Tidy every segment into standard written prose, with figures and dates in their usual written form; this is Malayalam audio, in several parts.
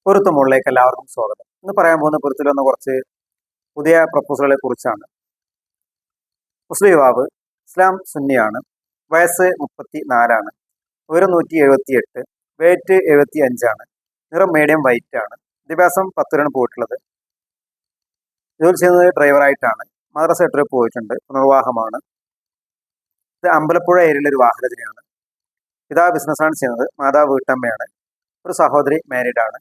പൊരുത്തമുള്ളിലേക്ക് എല്ലാവർക്കും സ്വാഗതം. ഇന്ന് പറയാൻ പോകുന്ന പൊരുത്തിൽ വന്ന കുറച്ച് പുതിയ പ്രപ്പോസലുകളെ കുറിച്ചാണ്. മുസ്ലിം യുവാവ്, ഇസ്ലാം സുന്നിയാണ്, വയസ്സ് 34 ഉയരം 178, വെയിറ്റ് 75, നിറം മീഡിയം വൈറ്റ് ആണ്, വിദ്യാഭ്യാസം 10 പോയിട്ടുള്ളത്, ജോലി ചെയ്യുന്നത് ഡ്രൈവറായിട്ടാണ്, മദ്രസ ട്രിപ്പ് പോയിട്ടുണ്ട്, പുനർവാഹമാണ്. ഇത് അമ്പലപ്പുഴ ഏരിയയിലെ ഒരു വാഹനത്തിനാണ്. പിതാവ് ബിസിനസ്സാണ് ചെയ്യുന്നത്, മാതാവ് വീട്ടമ്മയാണ്, ഒരു സഹോദരി മാരീഡ് ആണ്.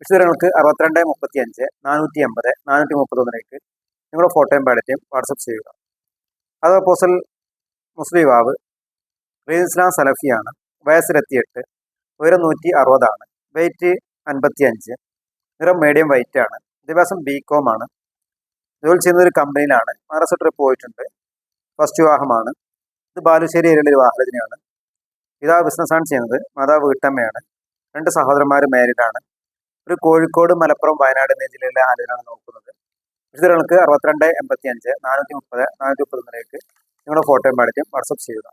വിശദങ്ങൾക്ക് 62 35 480 431 നിങ്ങളുടെ ഫോട്ടോയും ബയോഡേറ്റയും വാട്സപ്പ് ചെയ്യുക. അത് അപ്പോസൽ മുസ്ലിം യുവാവ്, ഇസ്ലാം സലഫിയാണ്, വയസ്സ് 28, ഉയരം 160, വെയിറ്റ് 55, നിറം മീഡിയം വൈറ്റ് ആണ്, വിദ്യാഭ്യാസം BCom ആണ്, ജോലി ചെയ്യുന്ന ഒരു കമ്പനിയിലാണ്, മദ്രസ ട്രിപ്പ് പോയിട്ടുണ്ട്, ഫസ്റ്റ് വിവാഹമാണ്. ഇത് ബാലുശ്ശേരി ഏരിയയിലെ ഒരു വാഹനത്തിനാണ്. പിതാവ് ബിസിനസ്സാണ് ചെയ്യുന്നത്, മാതാവ് വീട്ടമ്മയാണ്, 2 സഹോദരന്മാർ മാരീഡ് ആണ്. ഒരു കോഴിക്കോട്, മലപ്പുറം, വയനാട് എന്നീ ജില്ലയിലെ ആളുകളാണ് നോക്കുന്നത്. വിശദങ്ങൾക്ക് 62 85 430 431 നിങ്ങളുടെ ഫോട്ടോയും ബയോഡേറ്റയും വാട്സപ്പ് ചെയ്യുക.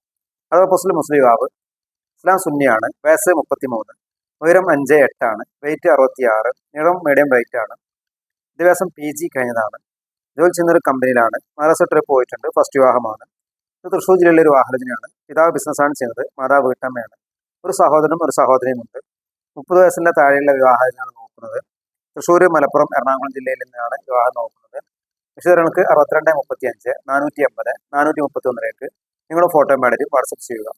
അത് അപ്പോസ്തലൻ മുസ്ലിം യുവാവ്, ഇസ്ലാം സുന്നിയാണ്, വയസ്സ് 33, ഉയരം 58, വെയിറ്റ് 66, നിറം മീഡിയം വൈറ്റ് ആണ്, വിദ്യാഭ്യാസം PG കഴിഞ്ഞതാണ്, ജോലി ചെയ്യുന്നൊരു കമ്പനിയിലാണ്, മദ്രസ ട്രിപ്പ് പോയിട്ടുണ്ട്, ഫസ്റ്റ് വിവാഹമാണ്. ഇത് തൃശ്ശൂർ ജില്ലയിലെ ഒരു വാഹനത്തിനാണ്. പിതാവ് ബിസിനസ്സാണ് ചെയ്യുന്നത്, മാതാവ് വീട്ടമ്മയാണ്, ഒരു സഹോദരനും ഒരു സഹോദരിയും ഉണ്ട്. 30 വയസ്സിൻ്റെ താഴെയുള്ള വിവാഹത്തിനാണ് നോക്കുന്നത്. തൃശ്ശൂർ, മലപ്പുറം, എറണാകുളം ജില്ലയിൽ നിന്നാണ് വിവാഹം നോക്കുന്നത്. വിശദങ്ങൾക്ക് 62 35 480 431 നിങ്ങളുടെ ഫോട്ടോയും ബയോഡേറ്റയും വാട്സപ്പ് ചെയ്യുക.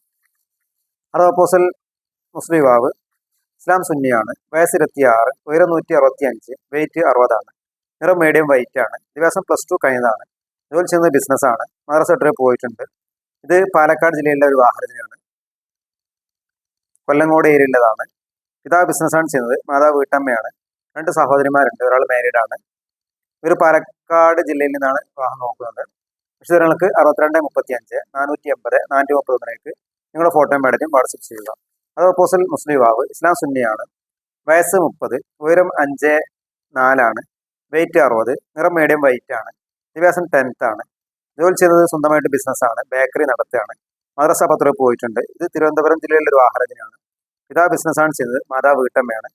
അത് അപ്പോസൽ മുസ്ലിം യുവാവ്, ഇസ്ലാം സുന്നിയാണ്, വയസ്സ് 26, ഉയരം 165, വെയിറ്റ് 60, നിറം മീഡിയം വൈറ്റ് ആണ്, വിദ്യാഭ്യാസം +2 കഴിഞ്ഞതാണ്, ജോലി ചെയ്യുന്നത് ബിസിനസ്സാണ്, മദ്രസ ട്രിപ്പ് പോയിട്ടുണ്ട്. ഇത് പാലക്കാട് ജില്ലയിലെ ഒരു വാഹനത്തിനാണ്, കൊല്ലങ്കോട് ഏരിയയിലേതാണ്. പിതാവ് ബിസിനസ്സാണ് ചെയ്യുന്നത്, മാതാവ് വീട്ടമ്മയാണ്, 2 സഹോദരിമാരുണ്ട്, ഒരാൾ മാരീഡ് ആണ്. ഇവർ പാലക്കാട് ജില്ലയിൽ നിന്നാണ് വിവാഹം നോക്കുന്നത്. വിശദങ്ങൾക്ക് 62 35 480 431 നിങ്ങളുടെ ഫോട്ടോയും ബയോഡേറ്റയും വാട്സപ്പ് ചെയ്യുക. അത് അപ്പോസൽ മുസ്ലിം യുവാവ്, ഇസ്ലാം സുന്നിയാണ്, വയസ്സ് 30, ഉയരം 54, വെയിറ്റ് 60, നിറം മീഡിയം വൈറ്റ് ആണ്, വിദ്യാഭ്യാസം 10th ആണ്, ജോലി ചെയ്യുന്നത് സ്വന്തമായിട്ട് ബിസിനസ്സാണ്, ബേക്കറി നടത്തുകയാണ്, മദ്രസ പത്ര പോയിട്ടുണ്ട്. ഇത് തിരുവനന്തപുരം ജില്ലയിലെ ഒരു വാഹനത്തിനാണ്. പിതാവ് ബിസിനസ്സാണ് ചെയ്യുന്നത്, മാതാവ് വീട്ടമ്മയാണ്,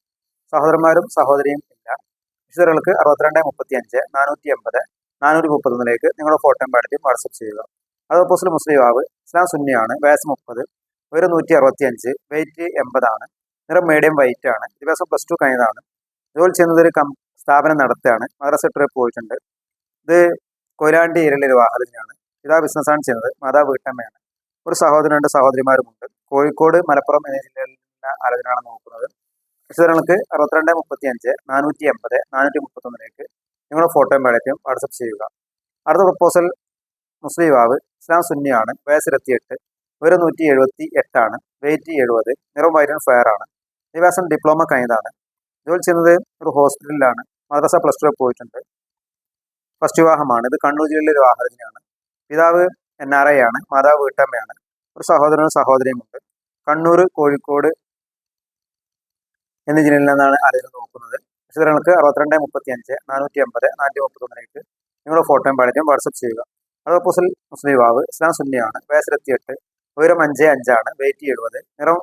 സഹോദരന്മാരും സഹോദരിയും ഇല്ല. വിശദങ്ങൾക്ക് 62 35 480 431 നിങ്ങളുടെ ഫോട്ടോയും ബയോഡേറ്റയും വാട്സപ്പ് ചെയ്യുക. അത് അപ്പോസ്തലൻ മുസ്ലിം യുവാവ്, ഇസ്ലാം സുന്നിയാണ്, വയസ്സ് 30, ഉയരം 165, വെയിറ്റ് 80, നിറം മീഡിയം വൈറ്റ് ആണ്, വിദ്യാഭ്യാസം +2 കഴിഞ്ഞതാണ്, ജോലി ചെയ്യുന്നത് ഒരു സ്ഥാപനം നടത്തുകയാണ്, മദ്രസ ട്രിപ്പ് പോയിട്ടുണ്ട്. ഇത് കൊയിലാണ്ടി ഏരിയയിലെ ഒരു വാഹനത്തിനാണ്. പിതാവ് ബിസിനസ്സാണ് ചെയ്യുന്നത്, മാതാവ് വീട്ടമ്മയാണ്, ഒരു സഹോദരൻ 2 സഹോദരിമാരുമുണ്ട്. കോഴിക്കോട്, മലപ്പുറം എന്നീ ജില്ലകളിലെ ആളുകളാണ് നോക്കുന്നത്. വിശദങ്ങൾക്ക് 62 35 480 431 നിങ്ങളുടെ ഫോട്ടോയും ബയോഡേറ്റയും വാട്സപ്പ് ചെയ്യുക. അടുത്ത പ്രപ്പോസൽ മുസ്ലിം യുവാവ്, ഇസ്ലാം സുന്നിയാണ്, വയസ്സ് 28, ഉയരം 178, വെയിറ്റ് 70, നിറം വൈറ്റ് ആൻഡ് ഫെയർ ആണ്, വിദ്യാഭ്യാസം ഡിപ്ലോമ കഴിഞ്ഞതാണ്, ജോലി ചെയ്യുന്നത് ഒരു ഹോസ്പിറ്റലിലാണ്, മദ്രസ +2 പോയിട്ടുണ്ട്, ഫസ്റ്റ് വിവാഹമാണ്. ഇത് കണ്ണൂർ ജില്ലയിലെ ഒരു വാഹനത്തിനാണ്. പിതാവ് NRI ആണ്, മാതാവ് വീട്ടമ്മയാണ്, ഒരു സഹോദരനും സഹോദരിയും ഉണ്ട്. കണ്ണൂർ, കോഴിക്കോട് എന്നീ ജില്ലയിൽ നിന്നാണ് ആളുകൾ നോക്കുന്നത്. വിശദങ്ങൾക്ക് 62 35 480 431 നിങ്ങളുടെ ഫോട്ടോയും ബയോഡേറ്റയും വാട്സപ്പ് ചെയ്യുക. അത് അപ്പോസ്തലൻ മുസ്ലിം യുവാവ്, ഇസ്ലാം സുന്നിയാണ്, വയസ്സ് 28, ഉയരം 55, വെയിറ്റ് 70, നിറം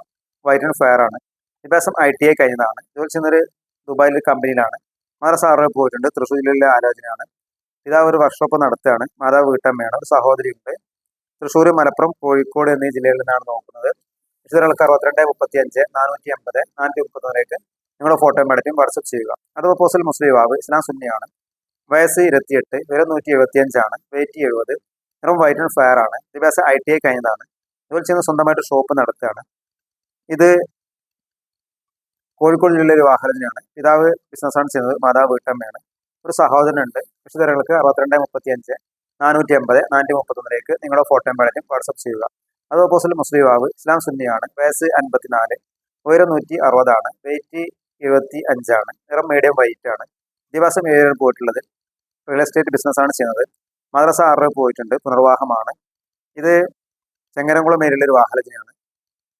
വൈറ്റ് ആൻഡ് ഫെയർ ആണ്, വിദ്യാഭ്യാസം ITI കഴിഞ്ഞതാണ്, ജോലി ചെയ്യുന്നൊരു ദുബായിലെ കമ്പനിയിലാണ്, മദ്രസ 6 പോയിട്ടുണ്ട്, തൃശ്ശൂർ ജില്ലയിലെ ആലോചനയാണ്. പിതാവ് ഒരു വർക്ക്ഷോപ്പ് നടത്തുകയാണ്, മാതാവ് വീട്ടമ്മയാണ്, ഒരു സഹോദരിയുണ്ട്. തൃശ്ശൂർ, മലപ്പുറം, കോഴിക്കോട് എന്നീ ജില്ലയിൽ നിന്നാണ് നോക്കുന്നത്. വിശദങ്ങൾക്ക് 62 35 480 431 നിങ്ങളുടെ ഫോട്ടോയും ബയോഡേറ്റയും വാട്സപ്പ് ചെയ്യുക. അത് അപ്പോസ്തലൻ മുസ്ലിം യുവാവ്, ഇസ്ലാം സുന്നിയാണ്, വയസ്സ് 28, ഉയരം 175, വെയിറ്റ് 70, നിറം വൈറ്റ് ആൻഡ് ഫെയർ ആണ്, വിദ്യാഭ്യാസം ITI കഴിഞ്ഞതാണ്, ജോലി ചെയ്യുന്ന സ്വന്തമായിട്ട് ഷോപ്പ് നടത്തുകയാണ്. ഇത് കോഴിക്കോട് ജില്ലയിലെ ഒരു വാഹനത്തിനാണ്. പിതാവ് ബിസിനസ്സാണ് ചെയ്യുന്നത്, മാതാവ് വീട്ടമ്മയാണ്, ഒരു സഹോദരനുണ്ട്. വിശദങ്ങൾക്ക് 62 35 480 431 നിങ്ങളുടെ ഫോട്ടോയും ബയോഡേറ്റയും വാട്സപ്പ് ചെയ്യുക. അത് അപ്പോസ്തലൻ മുസ്ലിം യുവാവ്, ഇസ്ലാം സുന്നിയാണ്, വയസ്സ് 54, ഉയരം 160, വെയിറ്റ് 75, നിറം മീഡിയം വൈറ്റ് ആണ്, വിദ്യാഭ്യാസം 7 പോയിട്ടുള്ളത്, റിയൽ എസ്റ്റേറ്റ് ബിസിനസ്സാണ് ചെയ്യുന്നത്, മദ്രസ 6 പോയിട്ടുണ്ട്, പുനർവാഹമാണ്. ഇത് ചെങ്ങരംകുളം ഏരിയയിലെ ഒരു വാഹനത്തിനാണ്.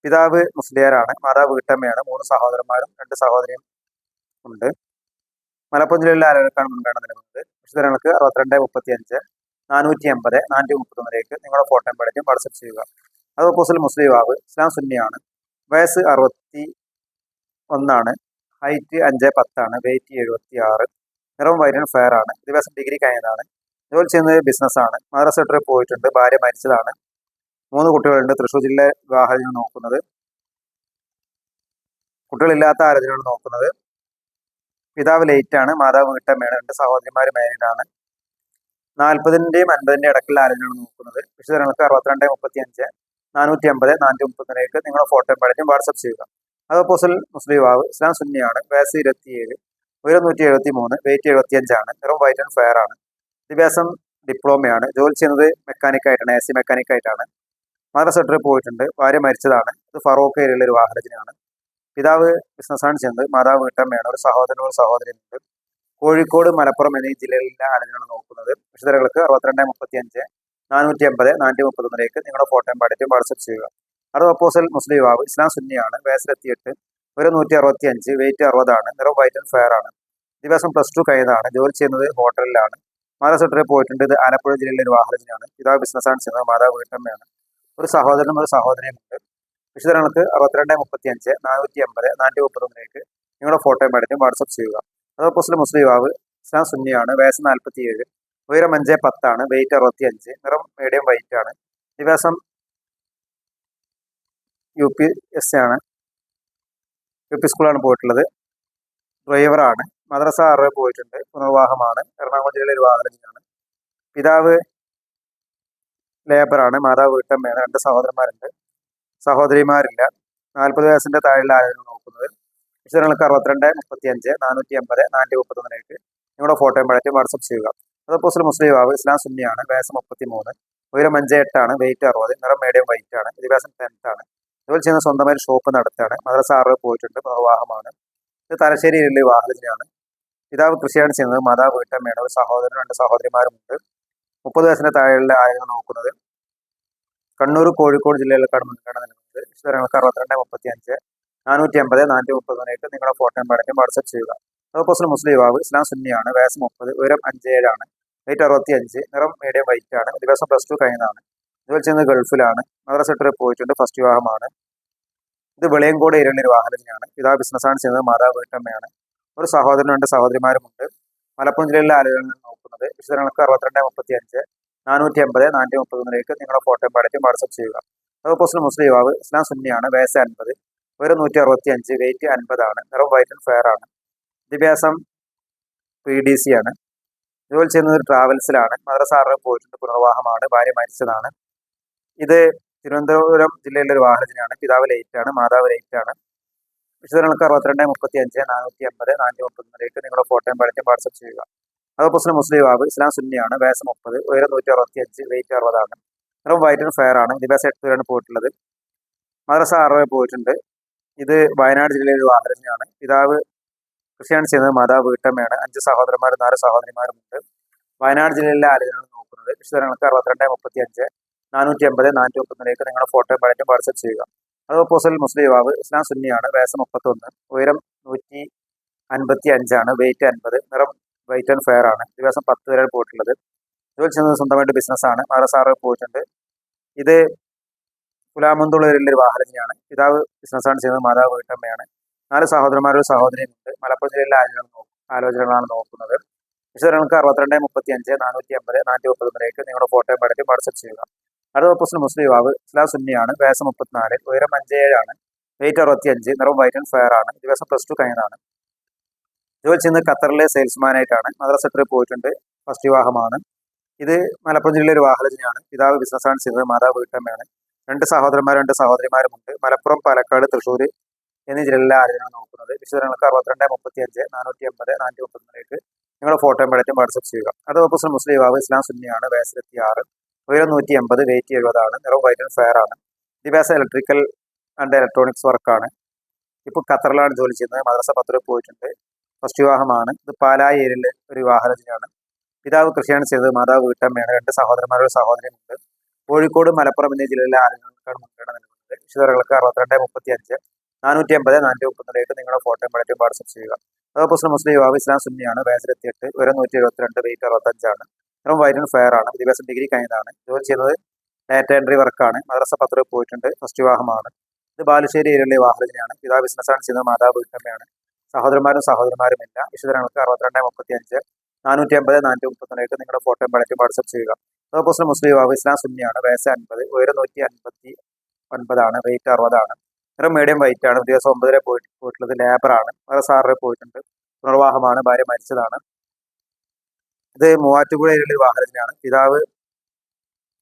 പിതാവ് മുസ്ലിയാരാണ്, മാതാവ് വീട്ടമ്മയാണ്, 3 സഹോദരന്മാരും 2 സഹോദരിയും ഉണ്ട്. മലപ്പുറം ജില്ലയിലെ ആളുകൾക്കാണ് മുൻഗണന നൽകുന്നത്. വിശദങ്ങൾക്ക് 62 35 480 431 നിങ്ങളുടെ ഫോട്ടോയും ബയോഡേറ്റയും വാട്സപ്പ് ചെയ്യുക. അത് അപ്പോസ്തലൻ മുസ്ലിം യുവാവ്, ഇസ്ലാം സുന്നിയാണ്, വയസ്സ് 61, ഹൈറ്റ് 5'10" വെയിറ്റ് 76, നിറം വൈറ്റ് ആൻഡ് ഫെയർ ആണ്. വിദ്യാഭ്യാസം ഡിഗ്രി കഴിഞ്ഞതാണ്. ജോലി ചെയ്യുന്നത് ബിസിനസ്സാണ്. മദ്രസ വിട്ട് പോയിട്ടുണ്ട്. ഭാര്യ മരിച്ചതാണ്. 3 കുട്ടികളുണ്ട്. തൃശ്ശൂർ ജില്ല വിവാഹമാണ് നോക്കുന്നത്. കുട്ടികളില്ലാത്ത ആലോചനയാണ് നോക്കുന്നത്. പിതാവ് ലേറ്റ് ആണ്, മാതാവ് വീട്ടമ്മയാണ്. 2 സഹോദരിമാർ മാരീഡാണ്. 40ന്റെയും 50ന്റെയും ഇടയ്ക്കുള്ള ആലോചനയാണ് നോക്കുന്നത്. വിശദങ്ങൾക്ക് 62 35 450 430 നിങ്ങളുടെ ഫോട്ടോയും പടച്ചും വാട്സപ്പ് ചെയ്യുക. അത് അപ്പോസ്തലൻ മുസ്ലിം യുവാവ്, ഇസ്ലാം സുന്നിയാണ്, വയസ്സ് 27, ഉയരം 173, വെയിറ്റ് 75 ആണ്, നിറം വൈറ്റ് ആൻഡ് ഫെയർ ആണ്. വിദ്യാഭ്യാസം ഡിപ്ലോമയാണ്. ജോലി ചെയ്യുന്നത് മെക്കാനിക്കായിട്ടാണ്, AC മെക്കാനിക്കായിട്ടാണ്. മദ്രസ വിട്ട് പോയിട്ടുണ്ട്. ഭാര്യ മരിച്ചതാണ്. ഇത് ഫറൂഖ് ഏരിയയിലെ ഒരു വാഹനത്തിനാണ്. പിതാവ് ബിസിനസ്സാണ് ചെയ്യുന്നത്. മാതാവ് വീട്ടമ്മയാണ്. ഒരു സഹോദരനും ഒരു സഹോദരിയുണ്ട്. കോഴിക്കോട്, മലപ്പുറം എന്നീ ജില്ലകളിലെ ആളുകളാണ് നോക്കുന്നത്. വിശദങ്ങൾക്ക് 62 35 450 431 നിങ്ങളുടെ ഫോട്ടോയും പാടിറ്റും വാട്സപ്പ് ചെയ്യുക. അത് അപ്പോസ്തലൻ മുസ്ലിം യുവാവ്, ഇസ്ലാം സുന്നിയാണ്, വയസ്സ് 28, ഉയരം 165, വെയിറ്റ് 60 ആണ്, നിറം വൈറ്റ് ആൻഡ് ഫെയർ ആണ്. വിദ്യാഭ്യാസം +2 കഴിഞ്ഞതാണ്. ജോലി ചെയ്യുന്നത് ഹോട്ടലിലാണ്. മദ്രസ വിട്ട് പോയിട്ടുണ്ട്. ഇത് ആലപ്പുഴ ജില്ലയിലെ ഒരു വാഹനത്തിനാണ്. പിതാവ് ബിസിനസ്സാണ് ചെയ്യുന്നത്. മാതാവ് വീട്ടമ്മയാണ്. ഒരു സഹോദരനും ഒരു സഹോദരിയുമുണ്ട്. വിശദങ്ങൾക്ക് 62 35 450 431 നിങ്ങളുടെ ഫോട്ടോയും പാടിറ്റും വാട്സപ്പ് ചെയ്യുക. അത് അപ്പോസ്തലൻ മുസ്ലിം യുവാവ്, ഇസ്ലാം സുന്നിയാണ്, വയസ്സ് 47, ഉയരം 5'10" ആണ്, വെയിറ്റ് 65, നിറം മീഡിയം വൈറ്റ് ആണ്. വിദ്യാഭ്യാസം UPSC ആണ്. UP സ്കൂളാണ് പോയിട്ടുള്ളത്. ഡ്രൈവറാണ്. മദ്രസ 6 പോയിട്ടുണ്ട്. പുനർവാഹമാണ്. എറണാകുളം ജില്ലയിലെ ഒരു വാഹനത്തിനാണ്. പിതാവ് ലേബറാണ്, മാതാവ് വീട്ടമ്മയാണ്. 2 സഹോദരന്മാരുണ്ട്. സഹോദരിമാരില്ല. 40 വയസ്സിന്റെ താഴെയുള്ള ആളുകൾ നോക്കുന്നത്. വിശദങ്ങൾക്ക് 62 35 450 431 നിങ്ങളുടെ ഫോട്ടോയും പടച്ചും വാട്സപ്പ് ചെയ്യുക. അത് അപ്പോസ്തലൻ മുസ്ലിം യുവാവ്, ഇസ്ലാം സുന്നിയാണ്, വയസ്സ് 33, ഉയരം 5'8" ആണ്, വെയിറ്റ് 60, നിറം മീഡിയം വൈറ്റ് ആണ്. വിദ്യാഭ്യാസം 10th ആണ്. ജോലി ചെയ്യുന്ന സ്വന്തമായി ഷോപ്പ് നടത്താണ്. മദ്രസ 6 പോയിട്ടുണ്ട്. പുനർവാഹമാണ്. ഇത് തലശ്ശേരി ജില്ലയിലെ വാഹനത്തിനാണ്. പിതാവ് കൃഷിയാണ് ചെയ്യുന്നത്. മാതാവ് വീട്ടമ്മയാണ്. ഒരു സഹോദരനും 2 സഹോദരിമാരുമുണ്ട്. 30 വയസ്സിന്റെ താഴെയുള്ള ആളുകൾ നോക്കുന്നത്. കണ്ണൂർ, കോഴിക്കോട് ജില്ലകളിലേക്കാണ് മുൻഗണന നൽകുന്നത്. വിശദങ്ങൾക്ക് 62 35 450 431 നിങ്ങളുടെ ഫോട്ടോയും പടച്ചും വാട്സപ്പ് ചെയ്യുക. അപ്പോസ്തലൻ മുസ്ലിം യുവാവ്, ഇസ്ലാം സുന്നിയാണ്, വയസ്സ് 30, ഉയരം 5'7" ആണ്, വെയിറ്റ് 65, നിറം മീഡിയം വൈറ്റ് ആണ്. വിദ്യാഭ്യാസം +2 കഴിഞ്ഞതാണ്. ജോലി ചെയ്യുന്നത് ഗൾഫിലാണ്. മദ്രസ വിട്ട് പോയിട്ടുണ്ട്. ഫസ്റ്റ് വിവാഹമാണ്. ഇത് വെളിയങ്കോട് ഏരിയയിലെ ഒരു വാഹനത്തിനാണ്. പിതാവ് ബിസിനസ്സാണ് ചെയ്യുന്നത്. മാതാവ് വീട്ടമ്മയാണ്. ഒരു സഹോദരനും 2 സഹോദരിമാരുമുണ്ട്. മലപ്പുറം ജില്ലയിലെ ആളുകളാണ് നോക്കുന്നത്. വിശദങ്ങൾക്ക് 62 35 450 431 നിങ്ങളുടെ ഫോട്ടോയും പടച്ചും വാട്സപ്പ് ചെയ്യുക. അപ്പോസ്തലൻ മുസ്ലിം യുവാവ്, ഇസ്ലാം സുന്നിയാണ്, വയസ്സ് 50, ഉയരം 165, വെയിറ്റ് 50 ആണ്, നിറം വൈറ്റ് ആൻഡ് ഫെയർ ആണ്. വിദ്യാഭ്യാസം PDC ആണ്. ജോലി ചെയ്യുന്നത് ട്രാവൽസിലാണ്. മദ്രസ 6 പോയിട്ടുണ്ട്. പുനർവാഹമാണ്. ഭാര്യ മരിച്ചതാണ്. ഇത് തിരുവനന്തപുരം ജില്ലയിലെ ഒരു വാഹനത്തിനാണ്. പിതാവ് ലേറ്റ് ആണ്, മാതാവ് ലേറ്റ് ആണ്. വിശദങ്ങൾക്ക് 62 35 450 431 നിങ്ങളുടെ ഫോട്ടോയും പടച്ചും വാട്സപ്പ് ചെയ്യുക. അപ്പോസ്തലൻ മുസ്ലിം യുവാവ്, ഇസ്ലാം സുന്നിയാണ്, വയസ്സ് 30, ഉയരം 165, വെയിറ്റ് 60 ആണ്, നിറം വൈറ്റ് ആൻഡ് ഫെയർ ആണ്. വിദ്യാഭ്യാസം 8 വരെയാണ് പോയിട്ടുള്ളത്. മദ്രസ 6 പോയിട്ടുണ്ട്. ഇത് വയനാട് ജില്ലയിലെ ഒരു വാഹനത്തിനാണ്. പിതാവ് കൃഷിയാണ് ചെയ്യുന്നത്. മാതാവ് വീട്ടമ്മയാണ്. 5 സഹോദരന്മാരും 4 സഹോദരിമാരുമുണ്ട്. വയനാട് ജില്ലയിലെ ആളുകളാണ് നോക്കുന്നത്. വിശദങ്ങൾക്ക് 62 35 450 431 നിങ്ങളുടെ ഫോട്ടോയും പടച്ചും വാട്സപ്പ് ചെയ്യുക. അത് അപ്പോസ്തലൻ മുസ്ലിം യുവാവ്, ഇസ്ലാം സുന്നിയാണ്, വയസ്സ് 31, ഉയരം 155 ആണ്, വെയിറ്റ് 50, നിറം വൈറ്റ് ആൻഡ് ഫെയർ ആണ്. വിദ്യാഭ്യാസം 10 വരെയാണ് പോയിട്ടുള്ളത്. ജോലി ചെയ്യുന്നത് സ്വന്തമായിട്ട് ബിസിനസ്സാണ്. മദ്രസ 6 പോയിട്ടുണ്ട്. ഇത് പുലാമന്തോളൂരിലെ ഒരു വാഹനത്തിനാണ്. പിതാവ് ബിസിനസ്സാണ് ചെയ്യുന്നത്. മാതാവ് വീട്ടമ്മയാണ്. 4 സഹോദരന്മാരും സഹോദരിയുമുണ്ട്. മലപ്പുറം ജില്ലയിലെ ആലോചനകളാണ് നോക്കുന്നത്. വിശദങ്ങൾക്ക് 62 35 450 431 നിങ്ങളുടെ ഫോട്ടോയും പടച്ചും വാട്സപ്പ് ചെയ്യുക. അടുത്ത അപ്പോസ്തലൻ മുസ്ലിം യുവാവ്, ഇസ്ലാം സുന്നിയാണ്, വയസ്സ് 34, ഉയരം 5'7" ആണ്, വെയിറ്റ് 65, നിറം വൈറ്റ് ആൻഡ് ഫെയർ ആണ്. വിദ്യാഭ്യാസം +2 കഴിഞ്ഞതാണ്. ജോലി ചെയ്യുന്നത് ഖത്തറിലെ സെയിൽസ്മാനായിട്ടാണ്. മദ്രസ വിട്ട് പോയിട്ടുണ്ട്. ഫസ്റ്റ് വിവാഹമാണ്. ഇത് മലപ്പുറം ജില്ലയിലെ ഒരു വാഹനത്തിനാണ്. പിതാവ് ബിസിനസ്സാണ് ചെയ്യുന്നത്. മാതാവ് വീട്ടമ്മയാണ്. 2 സഹോദരന്മാർ 2 സഹോദരിമാരുമുണ്ട്. മലപ്പുറം, പാലക്കാട്, തൃശ്ശൂർ എന്നീ ജില്ലകളിലെ ആളുകളാണ് നോക്കുന്നത്. വിശദങ്ങൾക്ക് 62 35 450 431 നിങ്ങളുടെ ഫോട്ടോയും പടച്ചും വാട്സപ്പ് ചെയ്യുക. അത് അപ്പോസ്തലൻ മുസ്ലിം യുവാവ്, ഇസ്ലാം സുന്നിയാണ്, വയസ്സ് 26, ഉയരം 180, വെയിറ്റ് 70 ആണ്, നിറം വൈറ്റ് ആൻഡ് ഫെയർ ആണ്. വിദ്യാഭ്യാസം ഇലക്ട്രിക്കൽ ആൻഡ് ഇലക്ട്രോണിക്സ് വർക്കാണ്. ഇപ്പോൾ ഖത്തറിലാണ് ജോലി ചെയ്യുന്നത്. മദ്രസ 10 പോയിട്ടുണ്ട്. ഫസ്റ്റ് വിവാഹമാണ്. ഇത് പാലായി ഏരിയയിലെ ഒരു വാഹനത്തിനാണ്. പിതാവ് കൃഷിയാണ് ചെയ്തത്. മാതാവ് വീട്ടമ്മയാണ്. 2 സഹോദരന്മാരും ഒരു സഹോദരിയുമുണ്ട്. കോഴിക്കോട്, മലപ്പുറം എന്നീ ജില്ലയിലെ ആളുകൾക്കാണ് മുൻഗണന നൽകുന്നത്. വിശദങ്ങൾക്ക് 62 35 450 431 നിങ്ങളുടെ ഫോട്ടോയും പടച്ചും വാട്സപ്പ് ചെയ്യുക. അത് അപ്പോസ്തലൻ മുസ്ലിം യുവാവ്, ഇസ്ലാം സുന്നിയാണ്, വയസ്സ് 28, ഉയരം 172, വെയിറ്റ് 65 ആണ്, നിറം വൈറ്റ് ആൻഡ് ഫെയർ ആണ്. വിദ്യാഭ്യാസം ഡിഗ്രി കഴിഞ്ഞതാണ്. ജോലി ചെയ്യുന്നത് ഡാറ്റ എൻട്രി വർക്കാണ്. മദ്രസ 10 പോയിട്ടുണ്ട്. ഫസ്റ്റ് വിവാഹമാണ്. ഇത് ബാലുശ്ശേരി ഏരിയയിലെ വാഹനത്തിനാണ്. പിതാവ് ബിസിനസ്സാണ് ചെയ്യുന്നത്. മാതാവ് വീട്ടമ്മയാണ്. സഹോദരന്മാരും സഹോദരിമാരുമില്ല. വിശദങ്ങൾക്ക് 6235 450 431 നിങ്ങളുടെ ഫോട്ടോയും പടച്ചും വാട്സപ്പ് ചെയ്യുക. അതോപ്പോസിറ്റ് മുസ്ലിം യുവാവ് ഇസ്ലാം സുന്നിയാണ്. വയസ്സ് 50, ഉയരം 159, വെയിറ്റ് 60. നിറം മീഡിയം വൈറ്റ് ആണ്. ദിവസം 9 പോയിട്ടുള്ളത് ലേബറാണ്. വേറെ സാറിന് പോയിട്ടുണ്ട്. പുനർവാഹമാണ്. ഭാര്യ മരിച്ചതാണ്. ഇത് മൂവാറ്റുപുഴയിലുള്ള ഒരു വാഹനത്തിനാണ്. പിതാവ്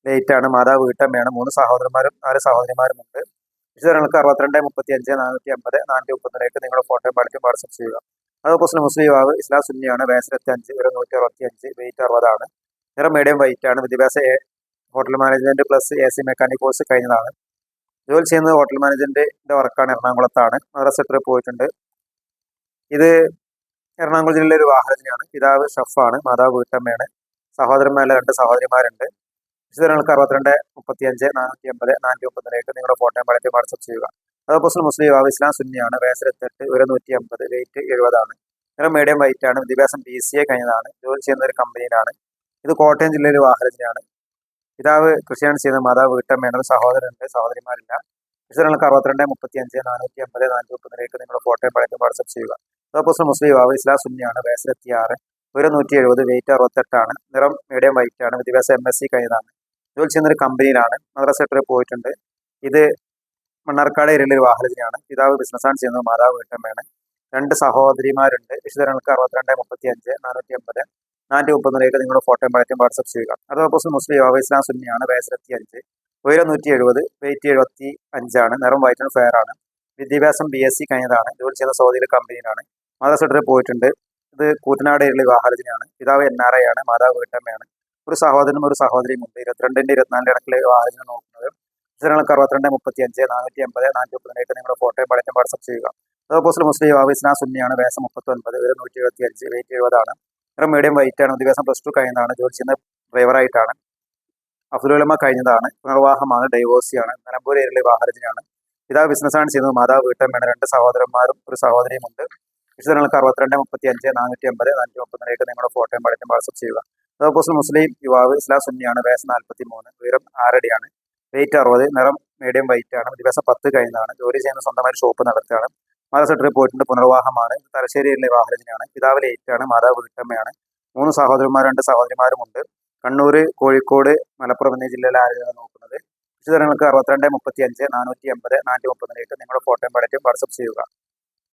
ലേറ്റ് ആണ്. മാതാവ് വീട്ടമ്മയാണ്. 3 സഹോദരന്മാരും 4 സഹോദരിമാരുമുണ്ട്. വിശദങ്ങൾക്ക് 6235 450 431 നിങ്ങളുടെ ഫോട്ടോയും പടച്ചും വാട്സപ്പ് ചെയ്യുക. അതോപ്പോസിറ്റ് മുസ്ലിം യുവാവ് ഇസ്ലാം സുന്നിയാണ്. വയസ്സ് 25, ഉയരം 165, വെയിറ്റ് 60. നിറം മീഡിയം വൈറ്റ് ആണ്. വിദ്യാഭ്യാസം hotel management plus AC mechanic course കഴിഞ്ഞതാണ്. ജോലി ചെയ്യുന്നത് ഹോട്ടൽ മാനേജ്മെന്റിന്റെ വർക്കാണ്. എറണാകുളത്താണ്. മദ്രസ ട്രിപ്പ് പോയിട്ടുണ്ട്. ഇത് എറണാകുളം ജില്ലയിലെ ഒരു വാഹനത്തിനാണ്. പിതാവ് ഷെഫാണ്. മാതാവ് വീട്ടമ്മയാണ്. സഹോദരന്മാരിലെ 2 സഹോദരിമാരുണ്ട്. വിശദങ്ങൾക്ക് 6235 450 431 നിങ്ങളുടെ ഫോട്ടോയും പടച്ചും വാട്സപ്പ് ചെയ്യുക. അതോപ്പോസിറ്റ് മുസ്ലിം യുവാവ് ഇസ്ലാം സുന്നിയാണ്. വയസ്സ് 28, ഉയരം 150, വെയിറ്റ് 70. നിറം മീഡിയം വൈറ്റ് ആണ്. വിദ്യാഭ്യാസം BCA കഴിഞ്ഞതാണ്. ജോലി ചെയ്യുന്ന ഒരു കമ്പനിയിലാണ്. ഇത് കോട്ടയം ജില്ലയിലെ വാഹനത്തിനാണ്. പിതാവ് കൃഷിയാണ് ചെയ്യുന്നത്. മാതാവ് വീട്ടമ്മയാണ്. സഹോദരനുണ്ട്. സഹോദരിമാരില്ല. വിശദങ്ങൾക്ക് 6235 450 431 നിങ്ങളുടെ ഫോട്ടോയും പടച്ചും വാട്സപ്പ് ചെയ്യുക. അതോപ്പോസിറ്റ് മുസ്ലിം യുവാവ് ഇസ്ലാം സുന്നിയാണ്. വയസ്സ് 26, ഉയരം 170, വെയിറ്റ് 68. നിറം മീഡിയം വൈറ്റ് ആണ്. വിദ്യാഭ്യാസം MSc കഴിഞ്ഞതാണ്. ജോലി ചെയ്യുന്ന ഒരു കമ്പനിയിലാണ്. മദ്രസ ട്രിപ്പ് പോയിട്ടുണ്ട്. ഇത് മണ്ണാർക്കാട് ഏരിയയിലെ ഒരു വാഹനത്തിനാണ്. പിതാവ് ബിസിനസ്സാണ് ചെയ്യുന്നത്. മാതാവ് വീട്ടമ്മയാണ്. 2 സഹോദരിമാരുണ്ട്. വിശദങ്ങൾക്ക് 6235 450 431 നിങ്ങളുടെ ഫോട്ടോയും പടച്ചും വാട്സപ്പ് ചെയ്യുക. അതോപ്പോസിറ്റ് മുസ്ലിം യുവാവ് ഇസ്ലാം സുന്നിയാണ്. വയസ്സ് 25, ഉയരം 170, വെയിറ്റ് 75. നിറം വൈറ്റ് ആൻഡ് ഫെയർ ആണ്. വിദ്യാഭ്യാസം BSc കഴിഞ്ഞതാണ്. ജോലി ചെയ്യുന്ന സൗദിയിലെ കമ്പനിയിലാണ്. മദ്രസ ട്രിപ്പ് പോയിട്ടുണ്ട്. ഇത് കൂറ്റനാട് ഏരിയയിലെ വാഹനത്തിനാണ്. പിതാവ് NRI ആണ്. മാതാവ് വീട്ടമ്മയാണ്. ഒരു സഹോദരനും ഒരു സഹോദരിയും ഉണ്ട്. 22 24 ഇടക്കിലെ വാഹനം നോക്കുന്നത്. വിശദങ്ങൾക്ക് 6235 450 431 നിങ്ങളുടെ ഫോട്ടോയും പടച്ചും വാട്സപ്പ് ചെയ്യുക. അതോപ്പോസിറ്റ് മുസ്ലിം യുവാവ് ഇസ്ലാം സുന്നിയാണ്. വയസ്സ് 39, ഉയരം 175, വെയിറ്റ് 70. നിറം മീഡിയം വൈറ്റ് ആണ്. വിദ്യാഭ്യാസം +2 കഴിഞ്ഞതാണ്. ജോലി ചെയ്യുന്ന ഡ്രൈവറായിട്ടാണ്. അഫ്ദുലുലമ കഴിഞ്ഞതാണ്. പുനർവാഹമാണ്. ഡൈവോഴ്സിയാണ്. നിലമ്പൂർ ഏരിയയിലെ വാഹനത്തിനാണ്. പിതാവ് ബിസിനസ്സാണ് ചെയ്യുന്നത്. മാതാവ് വീട്ടമ്മയാണ്. 2 സഹോദരന്മാരും ഒരു സഹോദരിയും ഉണ്ട്. വിശദങ്ങൾക്ക് 6235 450 431 നിങ്ങളുടെ ഫോട്ടോയും പടച്ചും വാട്സപ്പ് ചെയ്യുക. അതോപ്പോസിറ്റ് മുസ്ലിം യുവാവ് ഇസ്ലാം സുന്നിയാണ്. വയസ്സ് 43, ഉയരം 6 അടിയാണ്. വെയിറ്റ് 60. നിറം മീഡിയം വൈറ്റ് ആണ്. വിദ്യാഭ്യാസം 10 കഴിഞ്ഞതാണ്. ജോലി ചെയ്യുന്ന സ്വന്തമായി ഷോപ്പ് നടത്തുകയാണ്. മദ്രസ ട്രിപ്പ് പോയിട്ടുണ്ട്. പുനർവാഹമാണ്. തലശ്ശേരിയിലെ വാഹനത്തിനാണ്. പിതാവ് ലേറ്റ് ആണ്. മാതാവ് വീട്ടമ്മയാണ്. 3 സഹോദരന്മാർ 2 സഹോദരിമാരുമുണ്ട്. കണ്ണൂർ, കോഴിക്കോട്, മലപ്പുറം എന്നീ ജില്ലയിലെ ആരോഗ്യമാണ് നോക്കുന്നത്. വിശദങ്ങൾക്ക് 6235 450 431 നിങ്ങളുടെ ഫോട്ടോയും പടച്ചും വാട്സപ്പ് ചെയ്യുക.